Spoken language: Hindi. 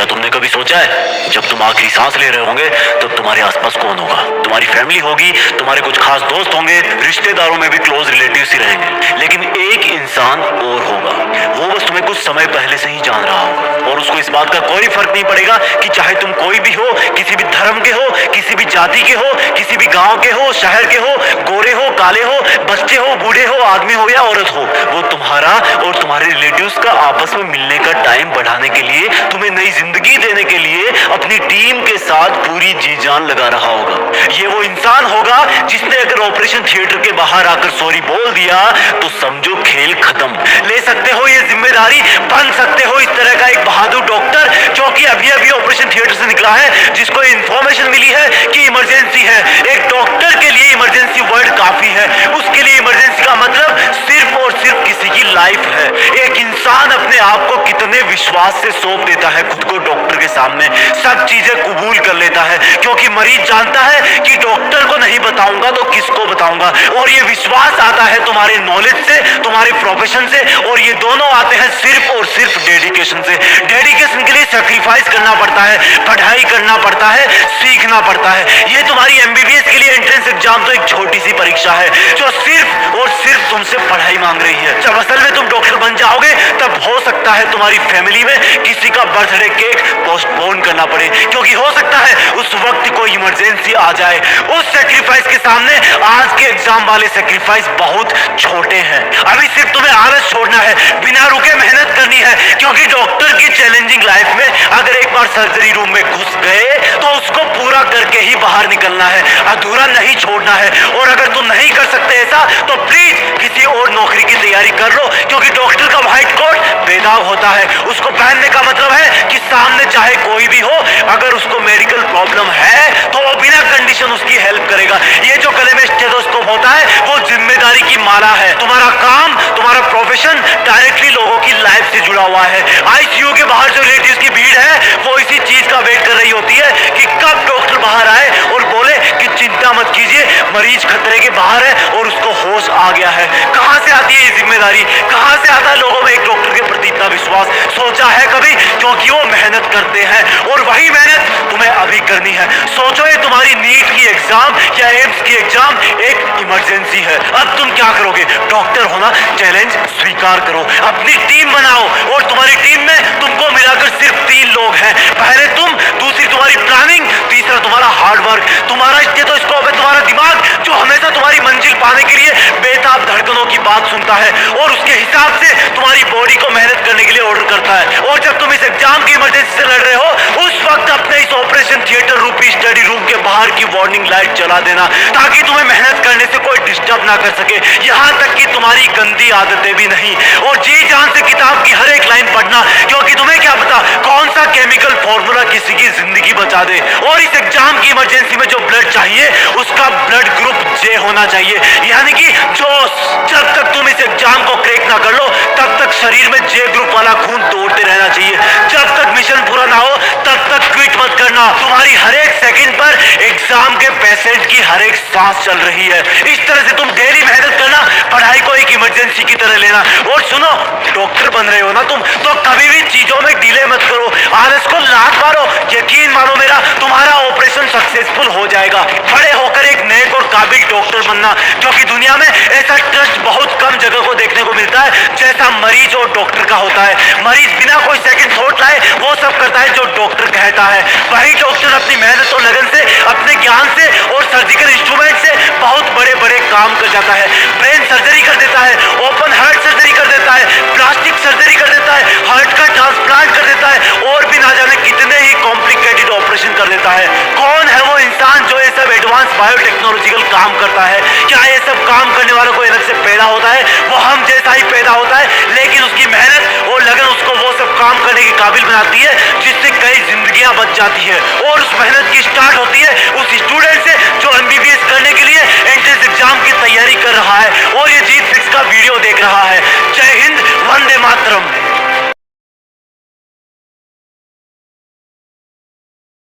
क्या तुमने कभी सोचा है जब तुम आखिरी सांस ले रहे होंगे तब तुम्हारे आसपास कौन होगा? तुम्हारी फैमिली होगी, तुम्हारे कुछ खास दोस्त होंगे, रिश्तेदारों में भी क्लोज रिलेटिव्स ही रहेंगे, लेकिन एक इंसान और होगा, वो बस तुम्हें कुछ समय पहले से ही जान रहा होगा और उसको इस बात का कोई फर्क नहीं पड़ेगा कि चाहे तुम कोई भी हो, किसी भी धर्म के हो, किसी भी जाति के हो, किसी भी गांव के हो, शहर के हो, गोरे हो, काले हो, बच्चे हो, बूढ़े हो, आदमी हो या औरत हो, वो तुम्हारा और तुम्हारे रिलेटिव्स का आपस में मिलने का टाइम बढ़ाने के लिए, तुम्हें नई जिंदगी देने के लिए अपनी टीम के साथ पूरी जी जान लगा रहा होगा। ये वो इंसान होगा जिसने अगर ऑपरेशन थिएटर के बाहर आकर सॉरी बोल दिया तो समझो खेल खत्म। ले सकते हो ये जिम्मेदारी, बन सकते हो इस तरह का एक बहादुर डॉक्टर जो कि अभी अभी ऑपरेशन थिएटर से निकला है, जिसको इंफॉर्मेशन मिली है कि इमरजेंसी है। एक डॉक्टर के लिए इमरजेंसी वर्ड काफी है, उसके लिए इमरजेंसी का मतलब सिर्फ और सिर्फ किसी की लाइफ है। एक इंसान अपने आप को कितने विश्वास से सौंप देता है खुद को डॉक्टर के सामने, सब चीजें कबूल कर लेता है क्योंकि मरीज जानता है कि डॉक्टर को नहीं बताऊंगा तो किसको बताऊंगा। और ये विश्वास आता है तुम्हारे नॉलेज से, तुम्हारे प्रोफेशन से, और ये दोनों आते हैं सिर्फ और सिर्फ डेडिकेशन से। डेडिकेशन के लिए सैक्रिफाइस करना पड़ता है, पढ़ाई करना पड़ता है, सीखना पड़ता है। ये तुम्हारी एमबीबीएस के लिए एंट्रेंस एग्जाम तो एक छोटी सी परीक्षा है जो सिर्फ और सिर्फ तुमसे पढ़ाई मांग रही है। जब असल में तुम डॉक्टर बन जाओगे तब हो सकता है तुम्हारी फैमिली में किसी का बर्थडे केक पोस्टपोन करना पड़े, क्योंकि हो सकता है उस वक्त कोई इमरजेंसी आ जाए। उस सैक्रिफाइस के सामने आज के एग्जाम वाले सैक्रिफाइस बहुत छोटे हैं। अभी सिर्फ तुम्हें आलस छोड़ना है, बिना रुके मेहनत करनी है, क्योंकि डॉक्टर की चैलेंजिंग लाइफ में अगर एक बार सर्जरी रूम में घुस गए तो उसको पूरा करके ही बाहर निकलना है, अधूरा नहीं छोड़ना है। और अगर तुम नहीं कर सकते ऐसा तो प्लीज किसी और नौकरी की तैयारी कर लो, क्योंकि डॉक्टर का व्हाइट कोट बेदाग होता है। उसको पहनने का मतलब है कि सामने चाहे कोई भी हो, अगर उसको मेडिकल प्रॉब्लम है तो वो बिना कंडीशन उसकी हेल्प करेगा। ये जो गले में स्टेथोस्कोप होता है वो जिम्मेदारी की माला है। तुम्हारा काम, तुम्हारा प्रोफेशन डायरेक्टली लोगों की लाइफ से जुड़ा हुआ है। आईसीयू के बाहर जो रिलेटिव्स की भीड़ है वो इसी चीज का वेट कर रही होती है कि कब डॉक्टर बाहर आए और बोले कि चिंता मत कीजिए, मरीज खतरे के बाहर है और उसको होश आ गया है। कहां से आती है ये जिम्मेदारी, कहां से आता है लोगों में एक डॉक्टर के प्रति इतना विश्वास? सोचा है कभी? क्योंकि वो मेहनत करते हैं और वही मेहनत तुम्हें अभी करनी है। सोचो ये तुम्हारी नीट की एग्जाम या एम्स की एग्जाम एक इमरजेंसी है। अब तुम क्या करोगे? डॉक्टर होना चैलेंज स्वीकार करो, अपनी टीम बनाओ और तुम्हारी टीम में तुमको मिलाकर सिर्फ 3 लोग हैं। पहले तुम, दूसरी तुम्हारी प्लानिंग, तीसरा तुम्हारा हार्डवर्क। तुम्हारा स्टेथोस्कोप है तुम्हारा दिमाग जो हमेशा तुम्हारी मंजिल पाने के लिए बेताब धड़कनों की बात सुनता है और उसके हिसाब से तुम्हारी बॉडी को मेहनत करने के लिए ऑर्डर करता है। और जब तुम इस एग्जाम की इमरजेंसी से लड़ रहे हो उस वक्त अपने इस ऑपरेशन थिएटर रूपी स्टडी रूम के बाहर की वार्निंग लाइट जला देना, ताकि तुम्हें मेहनत करने से कोई डिस्टर्ब ना कर सके, यहाँ तक कि तुम्हारी गंदी आदतें भी नहीं। और जी जान से किताब की हर एक लाइन पढ़ना, क्योंकि तुम्हें क्या पता कौन सा केमिकल फॉर्मूला किसी की जिंदगी बचा दे। और इस एग्जाम की इमरजेंसी में जो ब्लड चाहिए उसका ब्लड ग्रुप जे होना चाहिए, यानी कि जोश। जब तक तुम इस एग्जाम को क्रैक ना कर लो तब तक शरीर में जे ग्रुप वाला खून दौड़ते रहना चाहिए। जब तक मिशन पूरा ना हो तब तक क्विट मत करना। तुम्हारी हर एक सेकंड पर एग्जाम के पेशेंट की हर एक सांस चल रही है। इस तरह से तुम डेली मेहनत करना, पढ़ाई को एक इमरजेंसी की तरह लेना। और सुनो, डॉक्टर बन रहे हो ना तुम, तो कभी भी चीजों में डिले मत करो, आलस को लात मारो। यकीन मानो मेरा, तुम्हारा ऑपरेशन सक्सेसफुल हो जाएगा। बड़े होकर एक नेक और काबिल डॉक्टर बनना, क्योंकि दुनिया में ऐसा ट्रस्ट बहुत कम जगह को देखने को मिलता है जैसा मरीज और डॉक्टर का होता है। मरीज बिना कोई सेकंड थॉट लाए वो सब करता है जो डॉक्टर कहता है। वही डॉक्टर अपनी मेहनत और लगन से, अपने ज्ञान से और सर्जिकल इंस्ट्रूमेंट से बहुत बड़े बड़े काम कर जाता है। ब्रेन सर्जरी कर देता है, ओपन हार्ट सर्जरी कर देता है, प्लास्टिक सर्जरी कर देता है, हार्ट का ट्रांसप्लांट कर देता है और भी ना जाने कितने ही कॉम्प्लिकेटेड ऑपरेशन कर देता है। कौन है वो इंसान जो ये सब एडवांस बायोटेक्नोलॉजिकल काम करता है? क्या ये सब काम करने वालों को अलग से पैदा होता है? वो हम जैसा ही पैदा होता है, लेकिन उसकी मेहनत और लगन उसको वो सब काम करने के काबिल बनाती है जिससे कई जिंदगियां बच जाती है। और उस मेहनत की स्टार्ट होती है उस स्टूडेंट से